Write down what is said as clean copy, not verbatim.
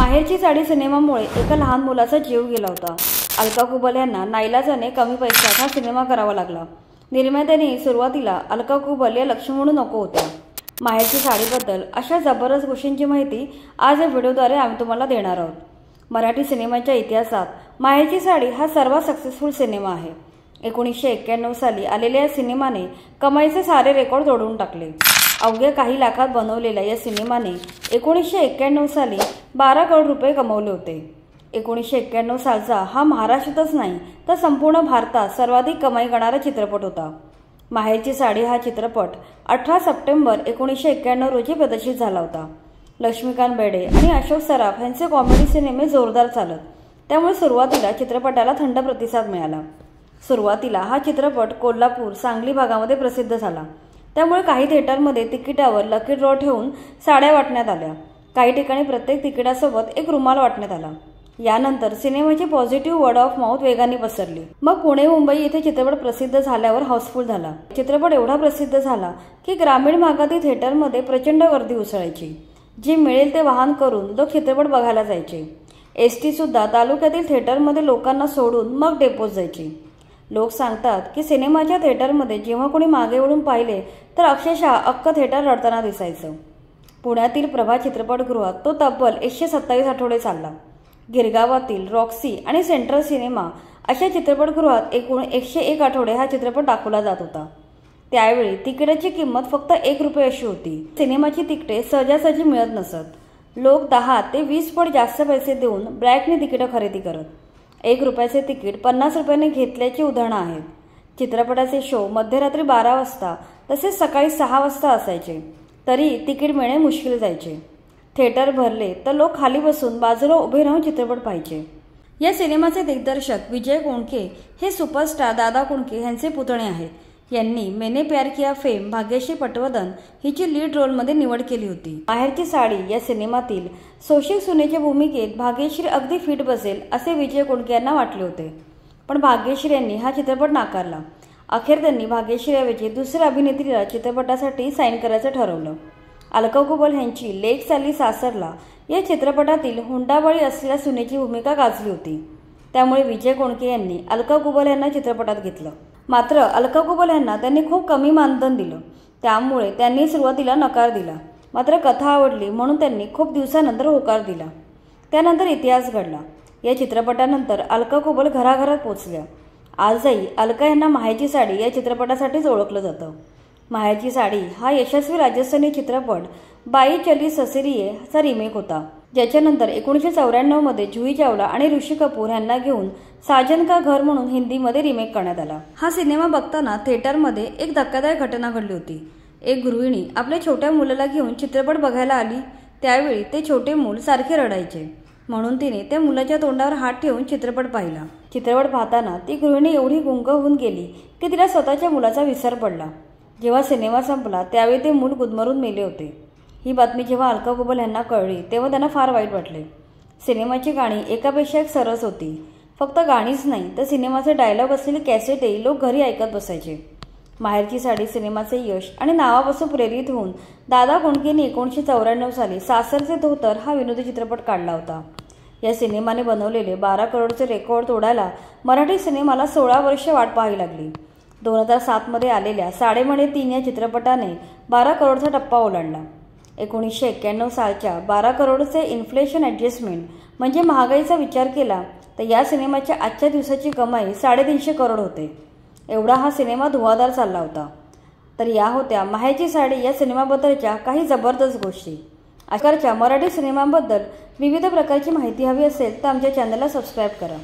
माहेरची साडी सिनेमामुळे एका लहान मुलाचा जीव गेला होता। अलका कुबल यांना नाईलाजाने कमी पैशात हा सिनेमा करावा लागला। निर्मात्यांनी सुरुवातीला अलका कुबल या लक्ष्मी म्हणून नको होत्या। माहेरची साडीबद्दल अशा जबरदस्त गोष्टींची माहिती आज या व्हिडिओद्वारे आम्ही तुम्हाला देणार आहोत। मराठी सिनेमाच्या इतिहासात माहेरची साडी हा सर्वात सक्सेसफुल सिनेमा आहे। 1991 साली आलेल्या या सिनेमाने कमाईचे सारे रेकॉर्ड तोडून टाकले। अवघ्या काही लाखात बनवलेल्या या सिनेमाने 1991 साली 12 करोड रुपये कमवले होते। 1991 सालचा हा महाराष्ट्रातच नाही तर संपूर्ण भारतात सर्वाधिक कमाई करणारा चित्रपट होता। माहेरची साडी हा चित्रपट 18 सप्टेंबर 1991 रोजी प्रदर्शित झाला होता। लक्ष्मीकांत बेर्डे आणि अशोक सराफ यांचे कॉमेडी सिनेमे जोरदार चालत, त्यामुळे सुरुवातीला चित्रपटाला थंड प्रतिसाद मिळाला। सुरुवातीला हा चित्रपट कोल्हापूर, सांगली भागामध्ये प्रसिद्ध झाला, त्यामुळे काही थिएटरमध्ये तिकिटावर लकी ड्रॉ ठेवून साड्या वाटण्यात आल्या। काही ठिकाणी प्रत्येक तिकिटासोबत एक रुमाल वाटण्यात आला। यानंतर सिनेमाची पॉझिटिव्ह वर्ड ऑफ माउथ वेगाने पसरली। मग पुणे, मुंबई येथे चित्रपट प्रसिद्ध झाल्यावर हाऊसफुल झाला। चित्रपट एवढा प्रसिद्ध झाला की ग्रामीण भागातील थिएटरमध्ये प्रचंड गर्दी उसळायची। जे मिळेल ते वाहन करून लोक चित्रपट बघायला जायचे। एसटी सुद्धा तालुक्यातील थिएटरमध्ये लोकांना सोडून मग डेपोत जायची। लोक सांगतात की सिनेमाच्या थिएटरमध्ये जेव्हा कोणी मागे वळून पाहिले तर अक्षरशः अख्खं थिएटर रडताना दिसायचं। पुण्यातील प्रभा चित्रपटगृहात तो तब्बल 127 आठवडे चालला। गिरगावातील रॉक्सी आणि सेंट्रल सिनेमा अशा चित्रपटगृहात एकूण 101 आठवडे हा चित्रपट दाखवला जात होता। त्यावेळी तिकिटाची किंमत फक्त 1 रुपये अशी होती। सिनेमाची तिकिटे सहजासहजी मिळत नसत। लोक 10 ते 20 पट जास्त पैसे देऊन ब्लॅकने तिकीटं खरेदी करत। 1 रुपयाचे तिकीट 50 रुपयांनी घेतल्याची उदाहरणं आहेत। चित्रपटाचे शो मध्यरात्री 12 वाजता तसेच सकाळी 6 वाजता असायचे, तरी तिकीट मिळणे मुश्किल जायचे। थिएटर भरले तर लोक खाली बसून बाजूला उभे राहून चित्रपट पाहायचे। या सिनेमाचे दिग्दर्शक विजय कोणके हे सुपरस्टार दादा कोंडके यांचे पुतणे आहेत। यांनी मैंने प्यार किया फेम भाग्यश्री पटवर्धन हिची लीड रोलमध्ये निवड केली होती। माहेरची साडी या सिनेमातील सोशिक सुनेच्या भूमिकेत भाग्यश्री अगदी फिट बसेल असे विजय कोंडके यांना वाटले होते, पण भाग्यश्री यांनी हा चित्रपट नाकारला। अखेर त्यांनी भाग्यश्रीऐवजी दुसऱ्या अभिनेत्रीला चित्रपटासाठी साईन करायचं ठरवलं। अलका कुबल यांची लेक चाली सासरला या चित्रपटातील हुंडाबळी असलेल्या सुनेची भूमिका गाजली होती, त्यामुळे विजय कोंडके यांनी अलका कुबल यांना चित्रपटात घेतलं। मात्र अलका कुबल यांना त्यांनी खूप कमी मानधन दिलं, त्यामुळे त्यांनी सुरुवातीला नकार दिला। मात्र कथा आवडली म्हणून त्यांनी खूप दिवसानंतर होकार दिला। त्यानंतर इतिहास घडला। या चित्रपटानंतर अलका कुबल घराघरात पोहोचल्या। आजही अलका यांना माहेरची साडी या चित्रपटासाठीच ओळखलं जातं। माहेरची साडी हा यशस्वी राजस्थानी चित्रपट बाई चली ससुरिये चा रिमेक होता, ज्याच्यानंतर 1994 मध्ये जुही चावला आणि ऋषी कपूर यांना घेऊन साजन का घर म्हणून हिंदीमध्ये रिमेक करण्यात आला। हा सिनेमा बघताना थिएटरमध्ये एक धक्कादायक घटना घडली होती। एक गृहिणी आपल्या छोट्या मुलाला घेऊन चित्रपट बघायला आली। त्यावेळी ते छोटे मूल सारखे रडायचे, म्हणून तिने त्या मुलाच्या तोंडावर हात ठेवून चित्रपट पाहिला। चित्रपट पाहताना ती गृहिणी एवढी गुंग होऊन गेली की तिला स्वतःच्या मुलाचा विसर पडला। जेव्हा सिनेमा संपला त्यावेळी ते मूल गुदमरून मेले होते। ही बातमी जेव्हा अलका कुबल यांना कळली तेव्हा त्यांना फार वाईट वाटले। सिनेमाची गाणी एकापेक्षा एक सरस होती। फक्त गाणीच नाही तर सिनेमाचे डायलॉग असलेली कॅसेटही लोक घरी ऐकत बसायचे। माहेरची साडी सिनेमाचे यश आणि नावापासून प्रेरित होऊन दादा कोंडकेंनी 1994 साली सासरचे धोतर हा विनोदी चित्रपट काढला होता। या सिनेमाने बनवलेले 12 करोडचे रेकॉर्ड तोडायला मराठी सिनेमाला 16 वर्षे वाट पाहावी लागली। 2007 मध्ये आलेल्या साडेमणे 3 या चित्रपटाने 12 करोडचा टप्पा ओलांडला। 1991 सालच्या 12 करोडचे इन्फ्लेशन ॲडजस्टमेंट म्हणजे महागाईचा विचार केला तर या सिनेमाच्या आजच्या दिवसाची कमाई 350 करोड होते। एवढा हा सिनेमा धुवाधार चालला होता। तर या होत्या माहेरची साडी या सिनेमाबद्दलच्या काही जबरदस्त गोष्टी। आजकालच्या मराठी सिनेमांबद्दल विविध प्रकारची माहिती हवी असेल तर आमच्या चॅनलला सबस्क्राईब करा।